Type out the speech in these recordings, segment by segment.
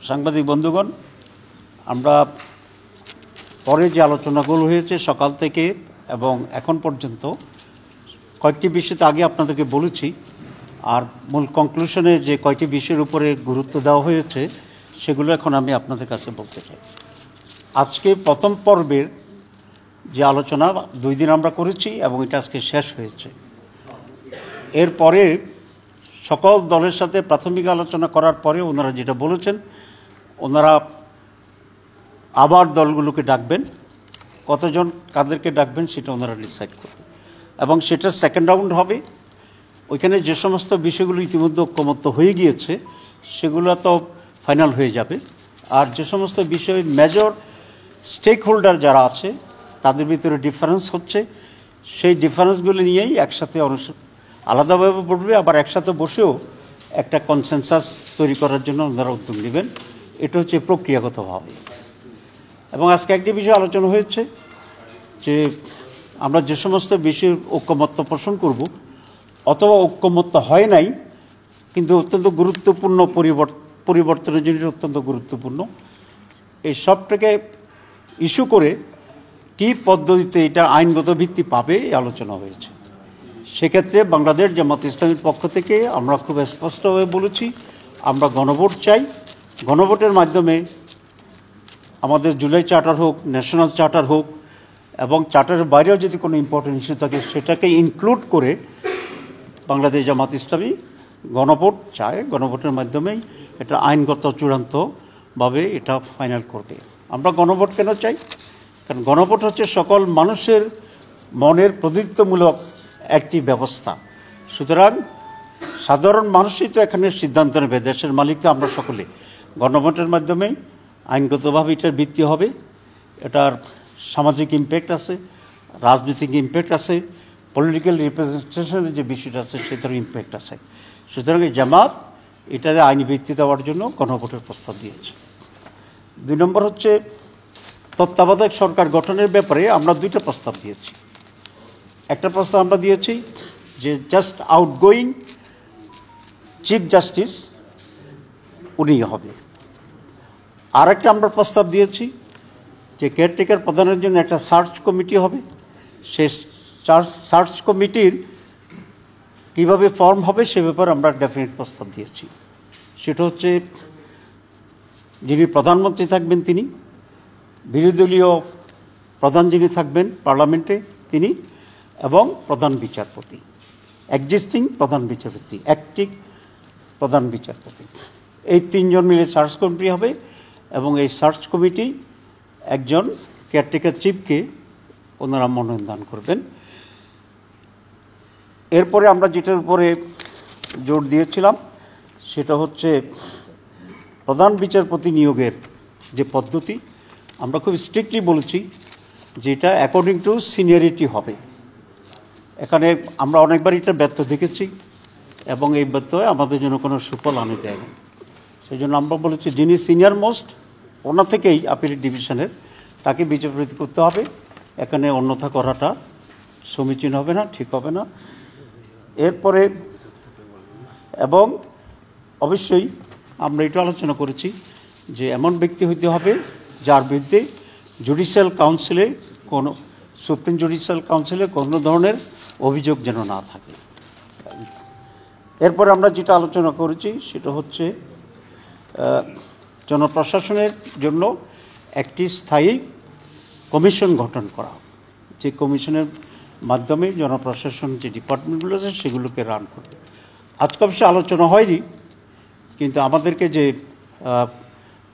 সাংবাদিক বন্ধুগণ, আমরা পরে যে আলোচনাগুলো হয়েছে সকাল থেকে এবং এখন পর্যন্ত কয়েকটি বিষয়তে আগে আপনাদেরকে বলেছি, আর মূল কনক্লুশনে যে কয়েকটি বিষয়ের উপরে গুরুত্ব দেওয়া হয়েছে সেগুলো এখন আমি আপনাদের কাছে বলতে চাই। আজকে প্রথম পর্বের যে আলোচনা 2 দিন আমরা করেছি এবং এটা আজকে শেষ হয়েছে। এরপরে সকল দলের সাথে প্রাথমিক আলোচনা করার পরে ওনারা যেটা বলেছেন, ওনারা আবার দলগুলোকে ডাকবেন, কতজন কাদেরকে ডাকবেন সেটা ওনারা ডিসাইড করবেন এবং সেটা সেকেন্ড রাউন্ড হবে। ওইখানে যে সমস্ত বিষয়গুলো ইতিমধ্যে ঐক্যমত্য হয়ে গিয়েছে সেগুলো তো ফাইনাল হয়ে যাবে, আর যে সমস্ত বিষয় মেজর স্টেক হোল্ডার যারা আছে তাদের ভিতরে ডিফারেন্স হচ্ছে, সেই ডিফারেন্সগুলো নিয়েই একসাথে আলাদাভাবে পড়বে, আবার একসাথে বসেও একটা কনসেনসাস তৈরি করার জন্য ওনারা উদ্যোগ নেবেন। এটা হচ্ছে প্রক্রিয়াগতভাবে। এবং আজকে একটি বিষয় আলোচনা হয়েছে যে আমরা যে সমস্ত বিষয়ে ঐক্যমত্য পোষণ করব অথবা ঐক্যমত্য হয় নাই কিন্তু অত্যন্ত গুরুত্বপূর্ণ পরিবর্তনের জন্য অত্যন্ত গুরুত্বপূর্ণ, এই সবটাকে ইস্যু করে কী পদ্ধতিতে এটা আইনগত ভিত্তি পাবে এই আলোচনা হয়েছে। সেক্ষেত্রে বাংলাদেশ জামাত ইসলামীর পক্ষ থেকে আমরা খুব স্পষ্টভাবে বলেছি আমরা গণভোট চাই। গণভোটের মাধ্যমে আমাদের জুলাই চার্টার হোক, ন্যাশনাল চার্টার হোক এবং চার্টারের বাইরেও যদি কোনো ইম্পর্টেন্ট ইস্যু থাকে সেটাকে ইনক্লুড করে বাংলাদেশ জামাত ইসলামী গণভোট চায়। গণভোটের মাধ্যমেই এটা আইনগত চূড়ান্তভাবে এটা ফাইনাল করবে। আমরা গণভোট কেন চাই? কারণ গণভোট হচ্ছে সকল মানুষের মনের প্রতিনিধিত্বমূলক একটি ব্যবস্থা। সুতরাং সাধারণ মানুষই তো এখানে সিদ্ধান্ত নেবে, দেশের মালিক তো আমরা সকলে। গণভোটের মাধ্যমেই আইনগতভাবে এটার ভিত্তি হবে, এটার সামাজিক ইমপ্যাক্ট আছে, রাজনৈতিক ইমপ্যাক্ট আছে, পলিটিক্যাল রিপ্রেজেন্টেশনের যে বিষয়টা আছে সেটার ইমপ্যাক্ট আছে। সুতরাং এই জামাত এটারে আইনি ভিত্তি দেওয়ার জন্য গণভোটের প্রস্তাব দিয়েছে। 2 নম্বর হচ্ছে তত্ত্বাবধায়ক সরকার গঠনের ব্যাপারে আমরা 2টা প্রস্তাব দিয়েছি। একটা প্রস্তাব আমরা দিয়েছি যে জাস্ট আউটগোয়িং চিফ জাস্টিস উনি হবে। আর একটা আমরা প্রস্তাব দিয়েছি যে কেয়ারটেকার প্রধানের জন্য একটা সার্চ কমিটি হবে। সেই সার্চ কমিটির কীভাবে ফর্ম হবে সে ব্যাপারে আমরা ডেফিনেট প্রস্তাব দিয়েছি। সেটা হচ্ছে যিনি প্রধানমন্ত্রী থাকবেন তিনি, বিরোধী দলীয় প্রধান যিনি থাকবেন পার্লামেন্টে তিনি, এবং প্রধান বিচারপতি, এক্সিস্টিং প্রধান বিচারপতি, অ্যাক্টিং প্রধান বিচারপতি, এই 3 জন মিলে সার্চ কমিটি হবে এবং এই সার্চ কমিটি একজন কেয়ারটেকার চিফকে ওনারা মনোনয়ন দান করবেন। এরপরে আমরা যেটার উপরে জোর দিয়েছিলাম সেটা হচ্ছে প্রধান বিচারপতি নিয়োগের যে পদ্ধতি, আমরা খুব স্ট্রিক্টলি বলেছি যে এটা অ্যাকর্ডিং টু সিনিয়রিটি হবে। এখানে আমরা অনেকবার এটা ব্যর্থ দেখেছি এবং এই ব্যর্থ আমাদের জন্য কোনো সুফল আনে দেয়নি। সেই জন্য আমরা বলেছি যিনি সিনিয়র মোস্ট ওনা থেকেই আপিলেট ডিভিশনের তাকে বিচারপতি করতে হবে। এখানে অন্যথা করাটা সমীচীন হবে না, ঠিক হবে না। এরপরে এবং অবশ্যই আমরা এটা আলোচনা করেছি যে এমন ব্যক্তি হইতে হবে যার বিরুদ্ধে জুডিশিয়াল কাউন্সিলে কোনো সুপ্রিম জুডিশিয়াল কাউন্সিলে কোনো ধরনের অভিযোগ যেন না থাকে। এরপরে আমরা যেটা আলোচনা করেছি সেটা হচ্ছে জনপ্রশাসনের জন্য একটি স্থায়ী কমিশন গঠন করা, যে কমিশনের মাধ্যমে জনপ্রশাসন যে ডিপার্টমেন্টগুলো আছে সেগুলোকে রান করবে। আজকে অবশ্য আলোচনা হয়নি, কিন্তু আমাদেরকে যে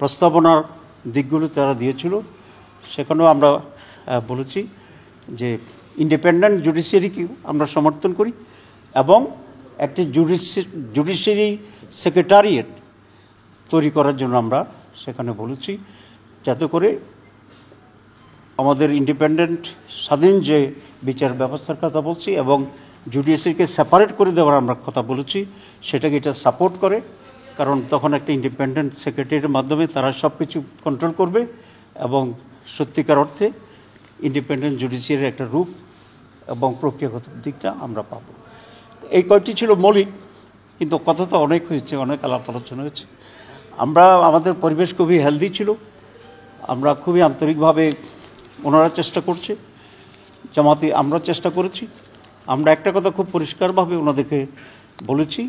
প্রস্তাবনার দিকগুলো তারা দিয়েছিল সেখানেও আমরা বলেছি যে ইন্ডিপেন্ডেন্ট জুডিশিয়ারিকে আমরা সমর্থন করি এবং একটি জুডিশিয়ারি সেক্রেটারিয়েট তৈরি করার জন্য আমরা সেখানে বলেছি, যাতে করে আমাদের ইন্ডিপেন্ডেন্ট স্বাধীন যে বিচার ব্যবস্থার কথা বলছি এবং জুডিশিয়ারিকে সেপারেট করে দেওয়ার আমরা কথা বলেছি সেটাকে এটা সাপোর্ট করে। কারণ তখন একটা ইন্ডিপেন্ডেন্ট সেক্রেটারির মাধ্যমে তারা সব কিছু কন্ট্রোল করবে এবং সত্যিকার অর্থে ইন্ডিপেন্ডেন্ট জুডিশিয়ারির একটা রূপ এবং প্রক্রিয়াগত দিকটা আমরা পাব। এই কয়েকটি ছিল মৌলিক, কিন্তু কথা তো অনেক হয়েছে, অনেক আলাপ আলোচনা হয়েছে। আমাদের পরিবেশ খুবই হেলদি ছিল, আমরা খুবই আন্তরিকভাবে ওনারা চেষ্টা করছে, জামাতি আমরা চেষ্টা করেছি। আমরা একটা কথা খুব পরিষ্কারভাবে ওনাদেরকে বলেছি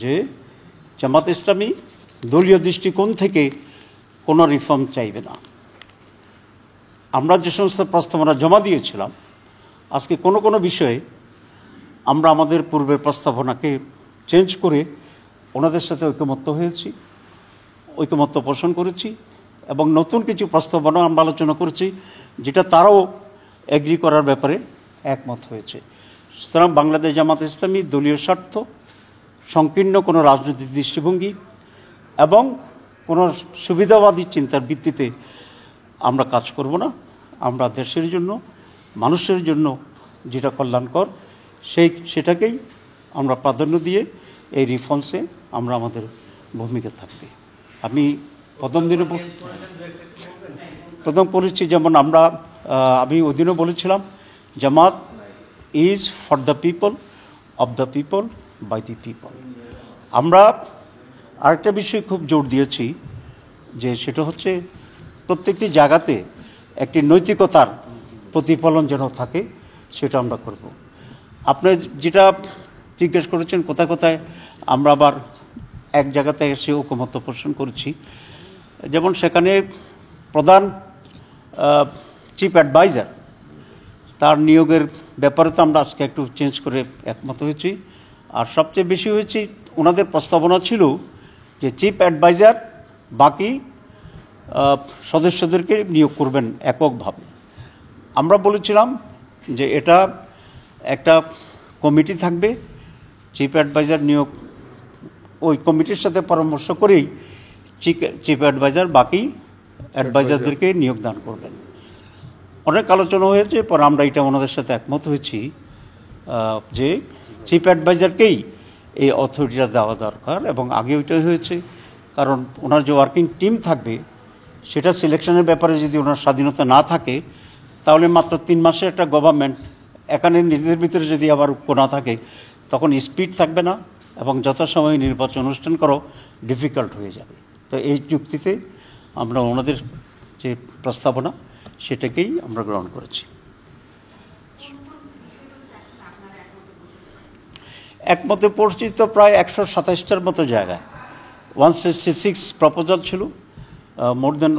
যে জামাত ইসলামী দলীয় দৃষ্টিকোণ থেকে কোনো রিফর্ম চাইবে না। আমরা যে সমস্ত প্রস্তাবনা জমা দিয়েছিলাম, আজকে কোনো কোনো বিষয়ে আমরা আমাদের পূর্বের প্রস্তাবনাকে চেঞ্জ করে ওনাদের সাথে ঐকমত্য হয়েছি, ঐকমত্য পোষণ করেছি এবং নতুন কিছু প্রস্তাবনা আমরা আলোচনা করেছি যেটা তারাও এগ্রি করার ব্যাপারে একমত হয়েছে। সুতরাং বাংলাদেশ জামাত ইসলামী দলীয় স্বার্থ, সংকীর্ণ কোনো রাজনৈতিক দৃষ্টিভঙ্গি এবং কোনো সুবিধাবাদী চিন্তার ভিত্তিতে আমরা কাজ করব না। আমরা দেশের জন্য, মানুষের জন্য যেটা কল্যাণকর সেটাকেই আমরা প্রাধান্য দিয়ে এই রিফর্মসে আমরা আমাদের ভূমিকা থাকবে। আমি প্রথম পড়েছি, যেমন আমি ওই দিনও বলেছিলাম Jamaat is for the people, of the people, by the people. আমরা আরেকটা বিষয় খুব জোর দিয়েছি যে সেটা হচ্ছে প্রত্যেকটি জায়গাতে একটি নৈতিকতার প্রতিফলন যেন থাকে, সেটা আমরা করব। আপনি যেটা জিজ্ঞেস করেছেন কোথায় কোথায় আমরা আবার এক জায়গাতে এসে ঐকমত্য পোষণ করছি, যেমন সেখানে প্রধান চিফ অ্যাডভাইজার তার নিয়োগের ব্যাপারে তো আমরা আজকে একটু চেঞ্জ করে একমত হয়েছি। আর সবচেয়ে বেশি হয়েছি ওনাদের প্রস্তাবনা ছিল যে চিফ অ্যাডভাইজার বাকি সদস্যদেরকে নিয়োগ করবেন এককভাবে। আমরা বলেছিলাম যে এটা একটা কমিটি থাকবে, চিফ অ্যাডভাইজার নিয়োগ ওই কমিটির সাথে পরামর্শ করেই চিফ অ্যাডভাইজার বাকি অ্যাডভাইজারদেরকে নিয়োগ দান করবেন। অনেক আলোচনা হয়েছে, পরে আমরা এটা ওনাদের সাথে একমত হয়েছি যে চিফ অ্যাডভাইজারকেই এই অথরিটিটা দেওয়া দরকার। এবং আগে ওইটাই হয়েছে, কারণ ওনার যে ওয়ার্কিং টিম থাকবে সেটা সিলেকশনের ব্যাপারে যদি ওনার স্বাধীনতা না থাকে তাহলে মাত্র 3 মাসের একটা গভর্নমেন্ট এখানে নিজেদের ভিতরে যদি আবার ঐক্য না থাকে তখন স্পিড থাকবে না এবং যথাসময়ে নির্বাচন অনুষ্ঠান করা ডিফিকাল্ট হয়ে যাবে। তো এই যুক্তিতে আমরা ওনাদের যে প্রস্তাবনা সেটাকেই আমরা গ্রহণ করেছি। একমতে পড়ছি তো প্রায় 127টার মতো জায়গায়, 166 প্রপোজাল ছিল, মোর দেন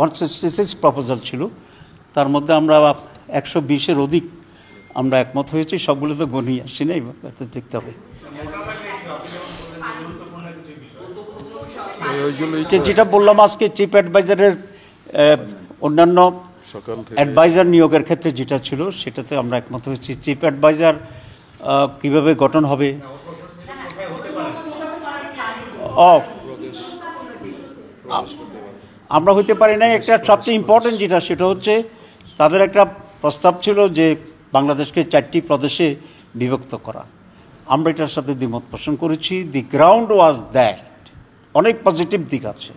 166 প্রপোজাল ছিল। তার মধ্যে আমরা 120-এর অধিক আমরা একমত হয়েছি। সবগুলো তো গণিয়ে আসছি না, দেখতে হবে। যেটা বললাম আজকে চিফ অ্যাডভাইজারের অন্যান্য অ্যাডভাইজার নিয়োগের ক্ষেত্রে যেটা ছিল সেটাতে আমরা একমত হয়েছি। চিফ অ্যাডভাইজার কিভাবে গঠন হবে, আমরা হইতে পারি না। একটা সবচেয়ে ইম্পর্টেন্ট যেটা সেটা হচ্ছে তাদের একটা প্রস্তাব ছিল যে বাংলাদেশকে 4টি প্রদেশে বিভক্ত করা। আমরা এটার সাথে দ্বিমত পোষণ করেছি। দি গ্রাউন্ড ওয়াজ দ্যাট অনেক পজিটিভ দিক আছে,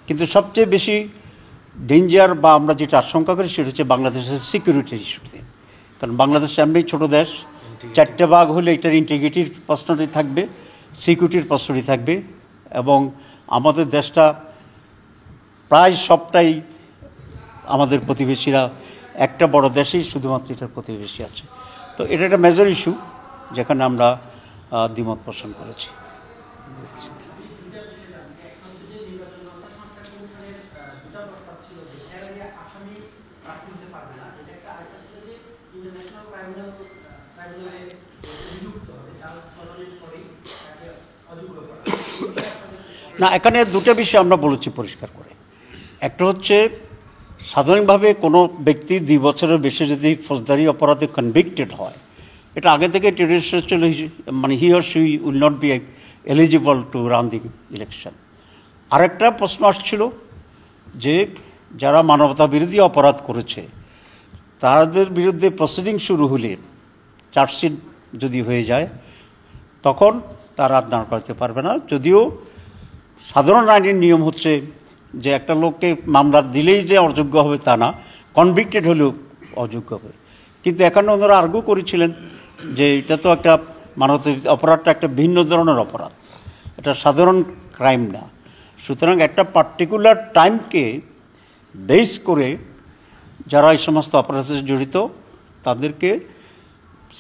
কিন্তু সবচেয়ে বেশি ডেঞ্জার বা আমরা যেটা আশঙ্কা করি সেটা হচ্ছে বাংলাদেশের সিকিউরিটি ইস্যুতে। কারণ বাংলাদেশ এমনি ছোট দেশ, 4টে ভাগ হলে এটার ইন্টিগ্রিটির প্রশ্নটি থাকবে, সিকিউরিটির প্রশ্নটি থাকবে এবং আমাদের দেশটা প্রায় সবটাই আমাদের প্রতিবেশীরা, একটা বড় দেশেই শুধুমাত্র এটার প্রতিবেশী আছে। তো এটা একটা মেজর ইস্যু যেখানে আমরা দ্বিমত পোষণ করেছি। না, এখানে দুটো বিষয় আমরা বলেছি পরিষ্কার করে। একটা হচ্ছে সাধারণভাবে কোনো ব্যক্তি 2 বছরের বেশি যদি ফৌজদারি অপরাধে কনভিক্টেড হয়, এটা আগে থেকে টেররিস্ট মানে he or she will not be eligible to run the election. আরেকটা প্রশ্ন আসছিল যে যারা মানবতা বিরোধী অপরাধ করেছে তাদের বিরুদ্ধে প্রসিডিং শুরু হলে, চার্জশিট যদি হয়ে যায়, তখন তারা আর দাঁড় করাতে পারবে না। যদিও সাধারণ আইনের নিয়ম হচ্ছে যে একটা লোককে মামলা দিলেই যে অযোগ্য হবে তা না, কনভিক্টেড হলেও অযোগ্য হবে। কিন্তু এখানে ওনারা আর্গু করেছিলেন যে এটা তো একটা মানবতা অপরাধটা একটা ভিন্ন ধরনের অপরাধ, এটা সাধারণ ক্রাইম না। সুতরাং একটা পার্টিকুলার টাইমকে বেস করে যারা এই সমস্ত অপরাধে জড়িত তাদেরকে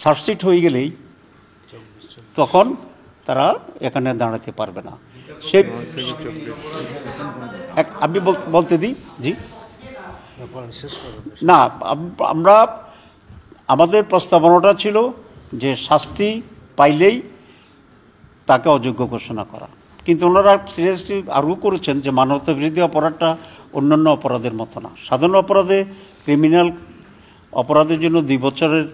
সার্চশিট হয়ে গেলেই তখন তারা এখানে দাঁড়াতে পারবে না। সে আপনি বলতে দিই। জি না, আমরা আমাদের প্রস্তাবনাটা ছিল যে শাস্তি পাইলেই তাকে অযোগ্য ঘোষণা করা, কিন্তু ওনারা সিরিয়াসলি আরও করেছেন যে মানবতা বিরোধী অপরাধটা অন্যান্য অপরাধের মতো না। সাধারণ অপরাধে ক্রিমিনাল অপরাধের জন্য 2 বছরের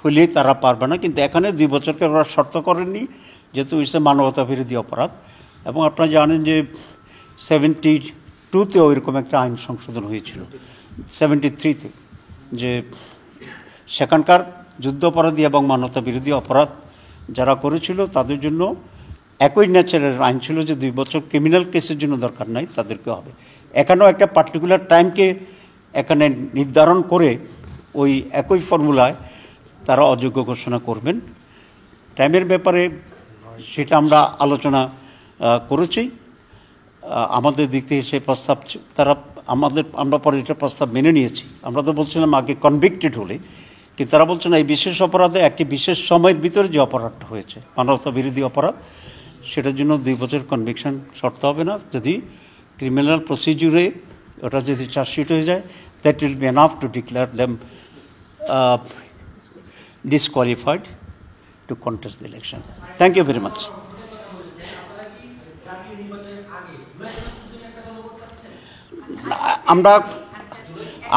হইলেই তারা পারবে না, কিন্তু এখানে 2 বছরকে ওরা শর্ত করেননি, যেহেতু ইসে মানবতা বিরোধী অপরাধ। এবং আপনারা জানেন যে 72-তেও এরকম একটা আইন সংশোধন হয়েছিল, 73-তে, যে সেখানকার যুদ্ধাপরাধী এবং মানবতা বিরোধী অপরাধ যারা করেছিল তাদের জন্য একই নেচারের আইন ছিল যে 2 বছর ক্রিমিনাল কেসের জন্য দরকার নাই, তাদেরকে হবে। এখানেও একটা পার্টিকুলার টাইমকে এখানে নির্ধারণ করে ওই একই ফর্মুলায় তারা অযোগ্য ঘোষণা করবেন। টাইমের ব্যাপারে সেটা আমরা আলোচনা করেছি। আমাদের দিক থেকে সে প্রস্তাব তারা আমরা পরে এটা প্রস্তাব মেনে নিয়েছি। আমরা তো বলছিলাম আগে কনভিক্টেড হলে, কিন্তু তারা বলছেন এই বিশেষ অপরাধে একটি বিশেষ সময়ের ভিতরে যে অপরাধটা হয়েছে মানবতা বিরোধী অপরাধ, সেটার জন্য 2 বছর কনভিকশন শর্ত হবে না। যদি ক্রিমিনাল প্রসিডিউরে ওটা যদি চার্জশিট হয়ে যায়, that will be enough to declare them disqualified to contest the election. Thank you very much.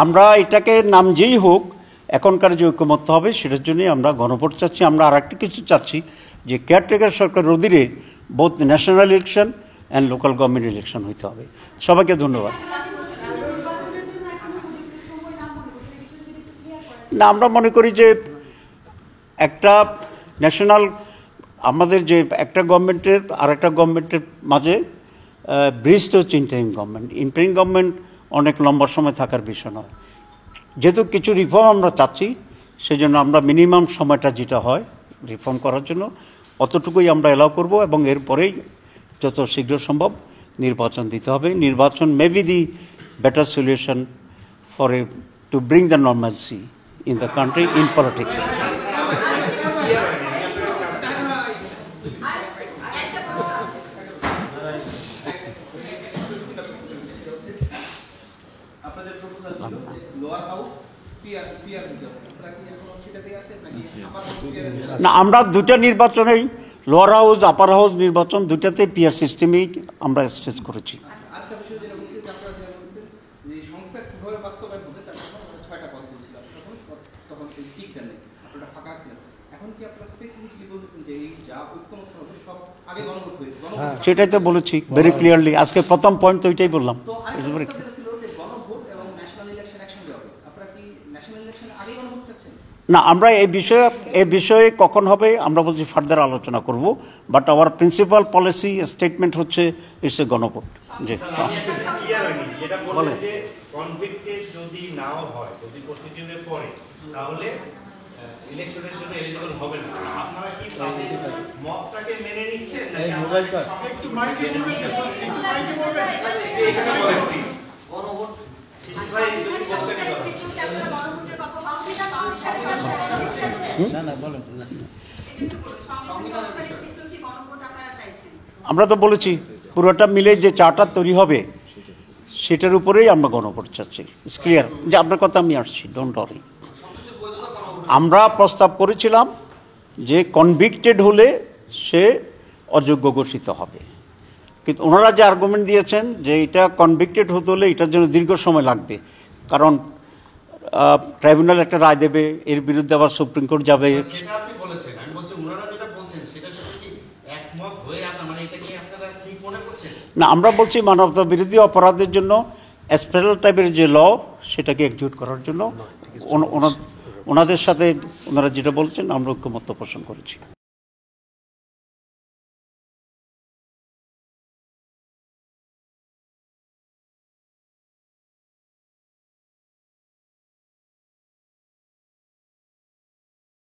আমরা এটাকে নাম যেই হোক, এখনকার যে ঐক্যমত্য হবে সেটার জন্যই আমরা গণভোট চাচ্ছি। আমরা আর একটা কিছু চাচ্ছি যে কেয়ারটেকার সরকার অধীনে both national election and local government election হইতে হবে। সবাইকে ধন্যবাদ। না, আমরা মনে করি যে একটা ন্যাশনাল আমাদের যে একটা গভর্নমেন্টের আর একটা গভর্নমেন্টের মাঝে ব্রিজটা হচ্ছে ইন্টারিম গভর্নমেন্ট। ইন্টারিম গভর্নমেন্ট অনেক লম্বা সময় থাকার বিষয় নয়। যেহেতু কিছু রিফর্ম আমরা চাচ্ছি, সেজন্য আমরা মিনিমাম সময়টা যেটা হয় রিফর্ম করার জন্য অতটুকুই আমরা এলাও করব, এবং এরপরেই যত শীঘ্র সম্ভব নির্বাচন দিতে হবে। নির্বাচন may be the better solution for to bring the normalcy in the country in politics. না, আমরা দুটা নির্বাচনেই লোয়ার হাউস আপার হাউস নির্বাচন দুটাতে পিআর সিস্টেমেই আমরা স্টেজ করেছি। সেটাই তো বলেছি ভেরি ক্লিয়ারলি, আজকে প্রথম পয়েন্ট তো ওইটাই বললাম। না, আমরা এই বিষয়ে কখন হবে আমরা বলছি ফার্দার আলোচনা করব, but hour principal policy statement হচ্ছে ইটস এ গণভোট। যে আমরা তো বলেছি পুরোটা মিলে যে চার্টার তৈরি হবে সেটার উপরেই আমরা গণভোট চাচ্ছি। ইটস ক্লিয়ার যে আপনার কথা আমি আসছি, ডোন্ট ওয়ারি। আমরা প্রস্তাব করেছিলাম যে কনভিক্টেড হলে সে অযোগ্য ঘোষিত হবে, কিন্তু ওনারা যে আর্গুমেন্ট দিয়েছেন যে এটা কনভিক্টেড হতে হলে এটার জন্য দীর্ঘ সময় লাগবে, কারণ ট্রাইব্যুনাল একটা রায় দেবে, এর বিরুদ্ধে আবার সুপ্রিম কোর্ট যাবে। না, আমরা বলছি মানবতা বিরোধী অপরাধের জন্য স্পেশাল টাইপের যে ল সেটাকে এক্সিকিউট করার জন্য ওনাদের সাথে ওনারা যেটা বলছেন আমরা ঐক্যমত্য পোষণ করেছি।